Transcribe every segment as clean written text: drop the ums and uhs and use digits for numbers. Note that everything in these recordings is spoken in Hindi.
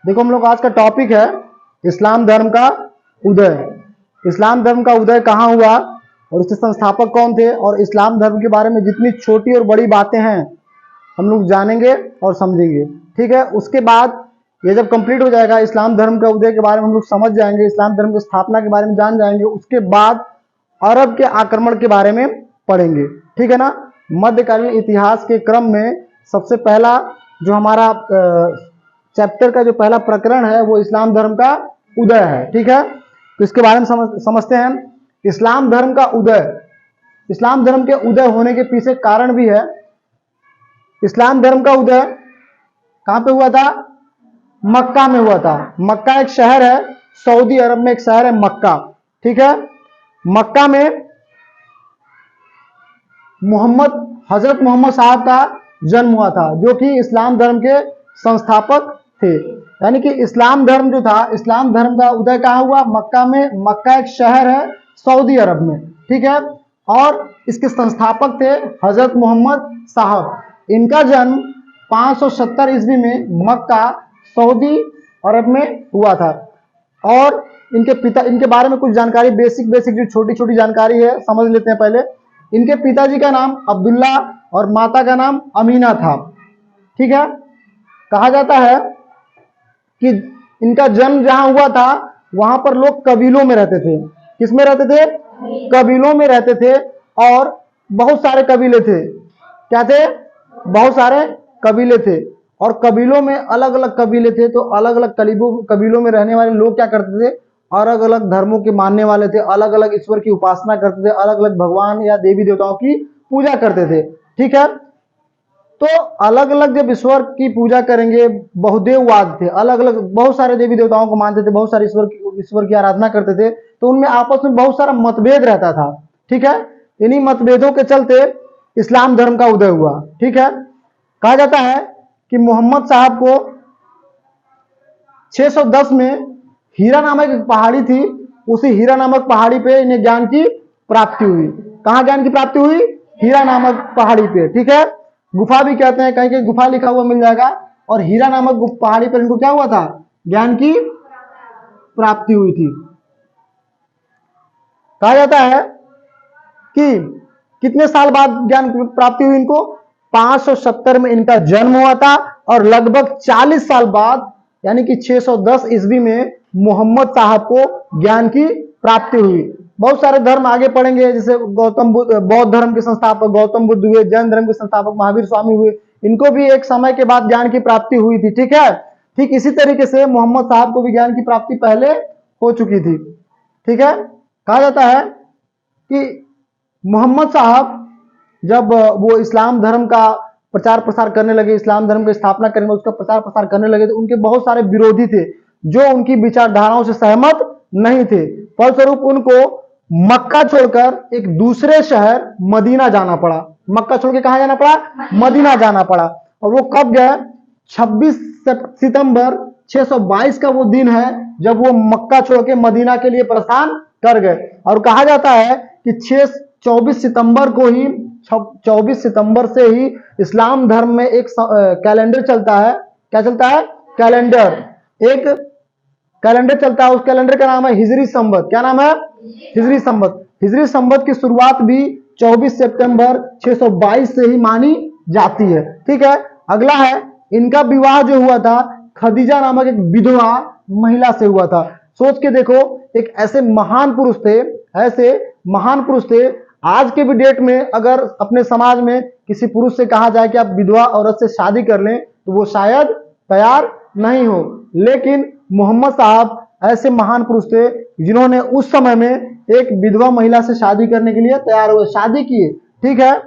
देखो हम लोग आज का टॉपिक है इस्लाम धर्म का उदय। इस्लाम धर्म का उदय कहाँ हुआ और इसके संस्थापक कौन थे, और इस्लाम धर्म के बारे में जितनी छोटी और बड़ी बातें हैं हम लोग जानेंगे और समझेंगे। ठीक है, उसके बाद ये जब कंप्लीट हो जाएगा, इस्लाम धर्म का उदय के बारे में हम लोग समझ जाएंगे, इस्लाम धर्म की स्थापना के बारे में जान जाएंगे, उसके बाद अरब के आक्रमण के बारे में पढ़ेंगे। ठीक है ना। मध्यकालीन इतिहास के क्रम में सबसे पहला जो हमारा चैप्टर का जो पहला प्रकरण है वो इस्लाम धर्म का उदय है। ठीक है, तो इसके बारे में समझते हैं। इस्लाम धर्म का उदय, इस्लाम धर्म के उदय होने के पीछे कारण भी है। इस्लाम धर्म का उदय कहां पे हुआ था? मक्का में हुआ था। मक्का एक शहर है, सऊदी अरब में एक शहर है मक्का। ठीक है, मक्का में हजरत मोहम्मद साहब का जन्म हुआ था, जो कि इस्लाम धर्म के संस्थापक थे। यानी कि इस्लाम धर्म जो था, इस्लाम धर्म का उदय कहाँ हुआ? मक्का में। मक्का एक शहर है सऊदी अरब में। ठीक है, और इसके संस्थापक थे हजरत मोहम्मद साहब। इनका जन्म 570 ईस्वी में मक्का सऊदी अरब में हुआ था। और इनके बारे में कुछ जानकारी, बेसिक जो छोटी छोटी जानकारी है समझ लेते हैं पहले। इनके पिताजी का नाम अब्दुल्ला और माता का नाम अमीना था। ठीक है, कहा जाता है कि इनका जन्म जहां हुआ था वहां पर लोग कबीलों में रहते थे। किस में रहते थे? कबीलों में रहते थे, और बहुत सारे कबीले थे। क्या थे? बहुत सारे कबीले थे, और कबीलों में अलग अलग कबीले थे। तो अलग अलग कबीलों में रहने वाले लोग क्या करते थे? अलग अलग धर्मों के मानने वाले थे, अलग अलग ईश्वर की उपासना करते थे, अलग अलग भगवान या देवी देवताओं की पूजा करते थे। ठीक है, तो अलग अलग जब ईश्वर की पूजा करेंगे, बहुदेववाद थे, अलग अलग बहुत सारे देवी देवताओं को मानते थे, बहुत सारे ईश्वर की आराधना करते थे, तो उनमें आपस में बहुत सारा मतभेद रहता था। ठीक है, इन्हीं मतभेदों के चलते इस्लाम धर्म का उदय हुआ। ठीक है, कहा जाता है कि मोहम्मद साहब को 610 में हीरा नामक एक पहाड़ी थी, उसी हीरा नामक पहाड़ी पे इन्हें ज्ञान की प्राप्ति हुई। कहाँ ज्ञान की प्राप्ति हुई? हीरा नामक पहाड़ी पे। ठीक है, गुफा भी कहते हैं, कहीं कहीं गुफा लिखा हुआ मिल जाएगा। और हीरा नामक पहाड़ी पर इनको क्या हुआ था? ज्ञान की प्राप्ति हुई थी। कहा जाता है कि कितने साल बाद ज्ञान की प्राप्ति हुई इनको? 570 में इनका जन्म हुआ था, और लगभग 40 साल बाद यानी कि 610 ईस्वी में मोहम्मद साहब को ज्ञान की प्राप्ति हुई। बहुत सारे धर्म आगे पढ़ेंगे, जैसे गौतम बुद्ध, बौद्ध धर्म के संस्थापक गौतम बुद्ध हुए, जैन धर्म के संस्थापक महावीर स्वामी हुए, इनको भी एक समय के बाद ज्ञान की प्राप्ति हुई थी। ठीक है, ठीक इसी तरीके से मोहम्मद साहब को भी ज्ञान की प्राप्ति पहले हो चुकी थी। ठीक है, कहा जाता है कि मोहम्मद साहब जब वो इस्लाम धर्म का प्रचार प्रसार करने लगे, इस्लाम धर्म की स्थापना करने में उसका प्रचार प्रसार करने लगे, तो उनके बहुत सारे विरोधी थे जो उनकी विचारधाराओं से सहमत नहीं थे। फलस्वरूप उनको मक्का छोड़कर एक दूसरे शहर मदीना जाना पड़ा। मक्का छोड़ के कहां जाना पड़ा? मदीना जाना पड़ा। और वो कब गए? 26 सितंबर 622 का वो दिन है जब वो मक्का छोड़ के मदीना के लिए प्रस्थान कर गए। और कहा जाता है कि 24 सितंबर को ही, 24 सितंबर से ही इस्लाम धर्म में एक कैलेंडर चलता है। क्या चलता है? कैलेंडर, एक कैलेंडर चलता है। उस कैलेंडर का नाम है हिजरी संवत। क्या नाम है? हिजरी संवत। हिजरी संवत की शुरुआत भी 24 सितंबर 622 से ही मानी जाती है। ठीक है, अगला है इनका विवाह जो हुआ था खदीजा नामक एक विधवा महिला से हुआ था। सोच के देखो, एक ऐसे महान पुरुष थे, ऐसे महान पुरुष थे। आज के भी डेट में अगर अपने समाज में किसी पुरुष से कहा जाए कि आप विधवा औरत से शादी कर लें, तो वो शायद तैयार नहीं हो। लेकिन मोहम्मद साहब ऐसे महान पुरुष थे जिन्होंने उस समय में एक विधवा महिला से शादी करने के लिए तैयार हुए, शादी किए। ठीक है,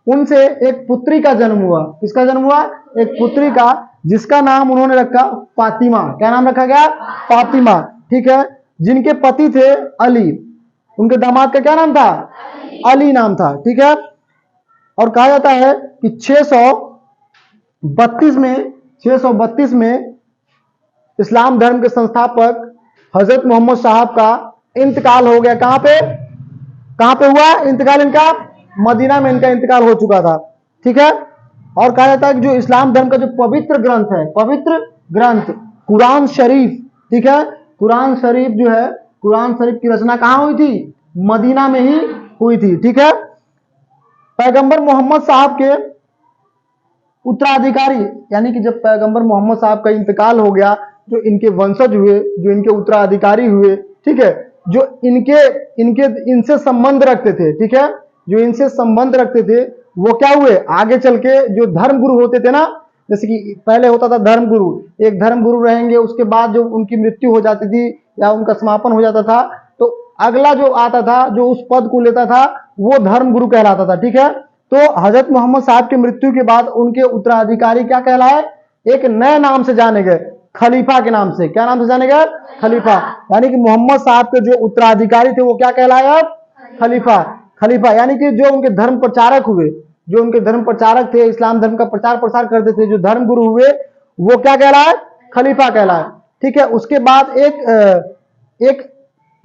उनसे एक पुत्री का जन्म हुआ। किसका जन्म हुआ? एक पुत्री का, जिसका नाम उन्होंने रखा फातिमा। क्या नाम रखा गया? फातिमा। ठीक है, जिनके पति थे अली, उनके दामाद का क्या नाम था? अली नाम था। ठीक है, और कहा जाता है कि 632 में इस्लाम धर्म के संस्थापक हजरत मोहम्मद साहब का इंतकाल हो गया। कहां पे हुआ इंतकाल इनका? मदीना में इनका इंतकाल हो चुका था। ठीक है, और कहा जाता है कि जो इस्लाम धर्म का जो पवित्र ग्रंथ है, पवित्र ग्रंथ कुरान शरीफ, ठीक है। कुरान शरीफ जो है, कुरान शरीफ की रचना कहाँ हुई थी? मदीना में ही हुई थी, ठीक है। पैगंबर मोहम्मद साहब के उत्तराधिकारी, यानी कि जब पैगंबर मोहम्मद साहब का इंतकाल हो गया, जो इनके वंशज हुए, जो इनके उत्तराधिकारी हुए, ठीक है, जो इनसे संबंध रखते थे, ठीक है, जो इनसे संबंध रखते थे, वो क्या हुए? आगे चल के जो धर्म गुरु होते थे ना, जैसे कि पहले होता था धर्म गुरु, एक धर्म गुरु रहेंगे, उसके बाद जो उनकी मृत्यु हो जाती थी या उनका समापन हो जाता था, तो अगला जो आता था, जो उस पद को लेता था, वो धर्म गुरु कहलाता था, ठीक है। तो हजरत मोहम्मद साहब की मृत्यु के बाद उनके उत्तराधिकारी क्या कहलाए? एक नए नाम से जाने गए, खलीफा के नाम से। क्या नाम से जाने गए? खलीफा। यानी कि मोहम्मद साहब के जो उत्तराधिकारी थे वो क्या कहलाए अब? खलीफा। खलीफा यानी कि जो उनके धर्म प्रचारक हुए, जो उनके धर्म प्रचारक थे, इस्लाम धर्म का प्रचार प्रसार करते थे, जो धर्म गुरु हुए, वो क्या कहलाए? खलीफा कहलाए, ठीक है। उसके बाद एक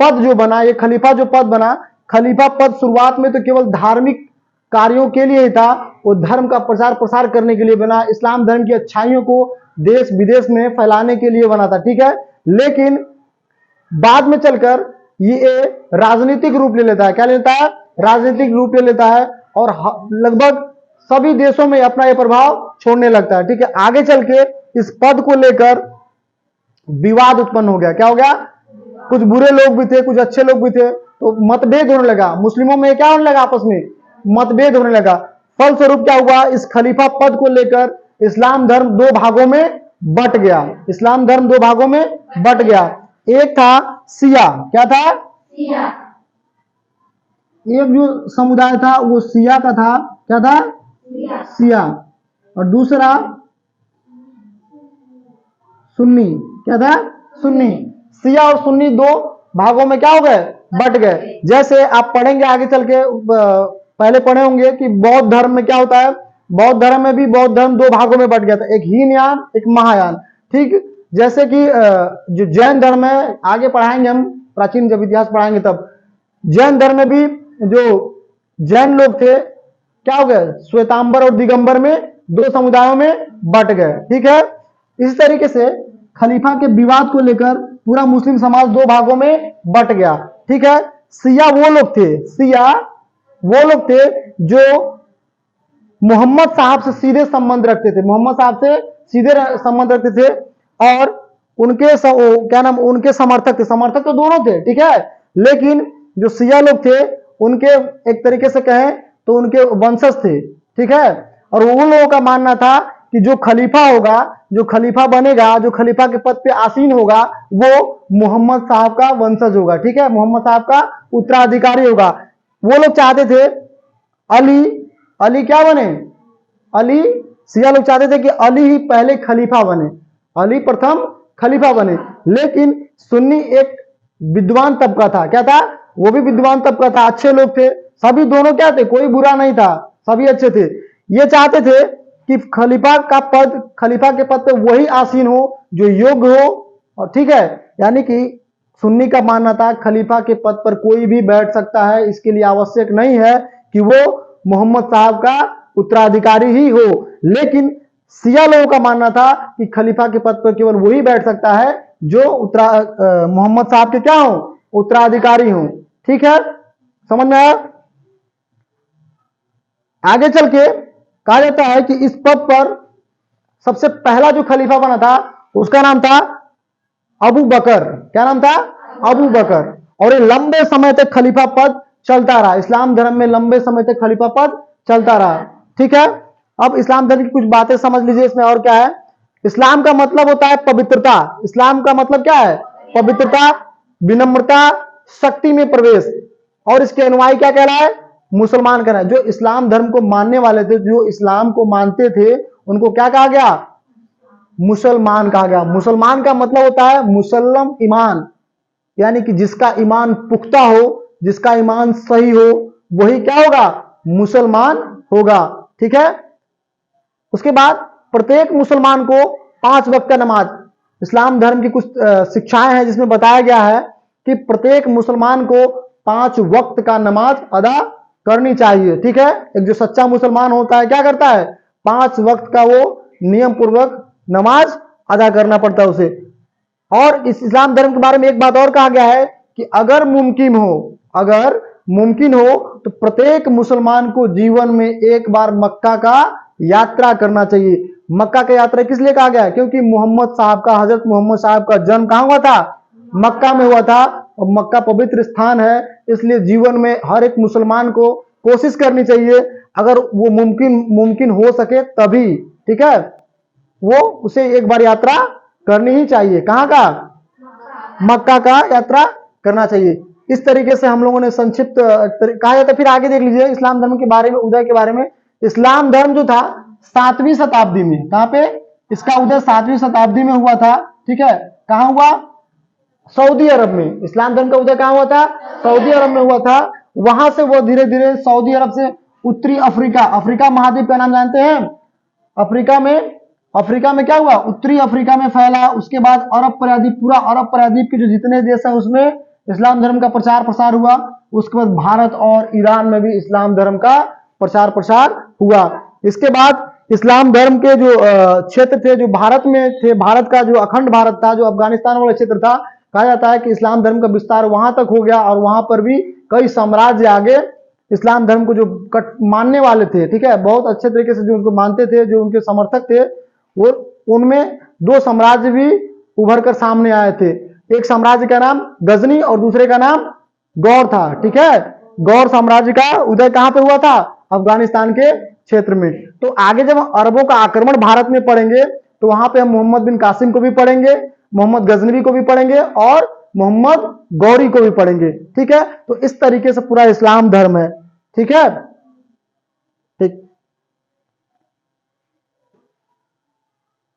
पद जो बना, ये खलीफा जो पद बना, खलीफा पद शुरुआत में तो केवल धार्मिक कार्यों के लिए ही था, वो धर्म का प्रचार प्रसार करने के लिए बना, इस्लाम धर्म की अच्छाइयों को देश विदेश में फैलाने के लिए बना था, ठीक है। लेकिन बाद में चलकर ये राजनीतिक रूप ले लेता है। क्या लेता है? राजनीतिक रूप ले लेता है, और लगभग सभी देशों में अपना ये प्रभाव छोड़ने लगता है, ठीक है। आगे चल के इस पद को लेकर विवाद उत्पन्न हो गया। क्या हो गया? कुछ बुरे लोग भी थे, कुछ अच्छे लोग भी थे, तो मतभेद होने लगा मुस्लिमों में। क्या होने लगा? आपस में मतभेद होने लगा। फलस्वरूप क्या हुआ? इस खलीफा पद को लेकर इस्लाम धर्म दो भागों में बट गया। इस्लाम धर्म दो भागों में बट गया। एक था शिया। क्या था? शिया। एक जो समुदाय था वो शिया का था। क्या था? शिया। और दूसरा सुन्नी। क्या था? सुन्नी। शिया और सुन्नी दो भागों में क्या हो गए? बट गए। जैसे आप पढ़ेंगे आगे चल के, पहले पढ़े होंगे कि बौद्ध धर्म में क्या होता है। बौद्ध धर्म में भी बौद्ध धर्म दो भागों में बट गया था, एक हीनयान, एक महायान, ठीक। जैसे कि जो जैन धर्म है, आगे पढ़ाएंगे हम, प्राचीन जब इतिहास पढ़ाएंगे तब, जैन धर्म में भी जो जैन लोग थे क्या हो गए? श्वेतांबर और दिगंबर में दो समुदायों में बट गए, ठीक है। इस तरीके से खलीफा के विवाद को लेकर पूरा मुस्लिम समाज दो भागों में बट गया, ठीक है। शिया वो लोग थे, शिया वो लोग थे जो मोहम्मद साहब से सीधे संबंध रखते थे, मोहम्मद साहब से सीधे संबंध रखते थे, और उनके क्या नाम, उनके समर्थक थे। समर्थक तो दोनों थे, ठीक है, लेकिन जो शिया लोग थे उनके एक तरीके से कहें तो उनके वंशज थे, ठीक है। और उन लोगों का मानना था कि जो खलीफा होगा, जो खलीफा बनेगा, जो खलीफा के पद पे आसीन होगा, वो मोहम्मद साहब का वंशज होगा, ठीक है, मोहम्मद साहब का उत्तराधिकारी होगा। वो लोग चाहते थे अली क्या बने? अली, शिया लोग चाहते थे कि अली ही पहले खलीफा बने, अली प्रथम खलीफा बने। लेकिन सुन्नी एक विद्वान तबका था। क्या था? वो भी विद्वान तबका था, अच्छे लोग थे, सभी दोनों क्या थे? कोई बुरा नहीं था, सभी अच्छे थे। ये चाहते थे कि खलीफा के पद पे वही आसीन हो जो योग्य हो, और ठीक है, यानी कि सुन्नी का मानना था खलीफा के पद पर कोई भी बैठ सकता है, इसके लिए आवश्यक नहीं है कि वो मोहम्मद साहब का उत्तराधिकारी ही हो। लेकिन शिया लोगों का मानना था कि खलीफा के पद पर केवल वही बैठ सकता है जो मोहम्मद साहब के क्या हो? उत्तराधिकारी हो, ठीक है, समझ में आया? आगे चल के कहा जाता है कि इस पद पर सबसे पहला जो खलीफा बना था उसका नाम था अबू बकर। क्या नाम था? अबू बकर। और ये लंबे समय तक खलीफा पद चलता रहा, इस्लाम धर्म में लंबे समय तक खलीफा पद चलता रहा, ठीक है। अब इस्लाम धर्म की कुछ बातें समझ लीजिए इसमें। और क्या है? इस्लाम का मतलब होता है पवित्रता। इस्लाम का मतलब क्या है? पवित्रता, विनम्रता, शक्ति में प्रवेश। और इसके अनुयायी क्या कह रहा है? मुसलमान कह रहा है। जो इस्लाम धर्म को मानने वाले थे, जो इस्लाम को मानते थे, उनको क्या कहा गया? मुसलमान कहा गया। मुसलमान का मतलब होता है मुसल्लम ईमान, यानी कि जिसका ईमान पुख्ता हो, जिसका ईमान सही हो, वही क्या होगा? मुसलमान होगा, ठीक है। उसके बाद प्रत्येक मुसलमान को 5 वक्त का नमाज, इस्लाम धर्म की कुछ शिक्षाएं हैं जिसमें बताया गया है कि प्रत्येक मुसलमान को 5 वक्त का नमाज अदा करनी चाहिए, ठीक है। एक जो सच्चा मुसलमान होता है क्या करता है? 5 वक्त का वो नियम पूर्वक नमाज अदा करना पड़ता है उसे। और इस इस्लाम धर्म के बारे में एक बात और कहा गया है कि अगर मुमकिन हो तो प्रत्येक मुसलमान को जीवन में एक बार मक्का का यात्रा करना चाहिए। मक्का का यात्रा किस लिए कहा गया है? क्योंकि हजरत मोहम्मद साहब का जन्म कहां हुआ था? मक्का में हुआ था, और मक्का पवित्र स्थान है। इसलिए जीवन में हर एक मुसलमान को कोशिश करनी चाहिए, अगर वो मुमकिन हो सके तभी, ठीक है, वो उसे एक बार यात्रा करनी ही चाहिए। कहां का? मक्का का यात्रा करना चाहिए। इस तरीके से हम लोगों ने संक्षिप्त कहा जाता है। फिर आगे देख लीजिए इस्लाम धर्म के बारे में, उदय के बारे में। इस्लाम धर्म जो था 7वीं शताब्दी में, कहां पे इसका उदय 7वीं शताब्दी में हुआ था, ठीक है। कहां हुआ? सऊदी अरब में। इस्लाम धर्म का उदय कहां हुआ था? सऊदी अरब में हुआ था। वहां से वो धीरे धीरे सऊदी अरब से उत्तरी अफ्रीका महाद्वीप का नाम जानते हैं? अफ्रीका में क्या हुआ? उत्तरी अफ्रीका में फैला। उसके बाद अरब प्रायद्वीप, पूरा अरब प्रायद्वीप के जो जितने देश हैं उसमें इस्लाम धर्म का प्रचार प्रसार हुआ। उसके बाद भारत और ईरान में भी इस्लाम धर्म का प्रचार प्रसार हुआ। इसके बाद इस्लाम धर्म के जो क्षेत्र थे, जो भारत में थे, भारत का जो अखंड भारत था, जो अफगानिस्तान वाला क्षेत्र था, कहा जाता है कि इस्लाम धर्म का विस्तार वहां तक हो गया, और वहां पर भी कई साम्राज्य आगे इस्लाम धर्म को जो मानने वाले थे, ठीक है, बहुत अच्छे तरीके से जो उनको मानते थे, जो उनके समर्थक थे, वो उनमें 2 साम्राज्य भी उभर कर सामने आए थे। एक साम्राज्य का नाम गजनी और दूसरे का नाम गौर था, ठीक है। गौर साम्राज्य का उदय कहां पे हुआ था? अफगानिस्तान के क्षेत्र में। तो आगे जब हम अरबों का आक्रमण भारत में पढ़ेंगे तो वहां पे हम मोहम्मद बिन कासिम को भी पढ़ेंगे, मोहम्मद गजनवी को भी पढ़ेंगे और मोहम्मद गौरी को भी पढ़ेंगे, ठीक है। तो इस तरीके से पूरा इस्लाम धर्म है, ठीक है।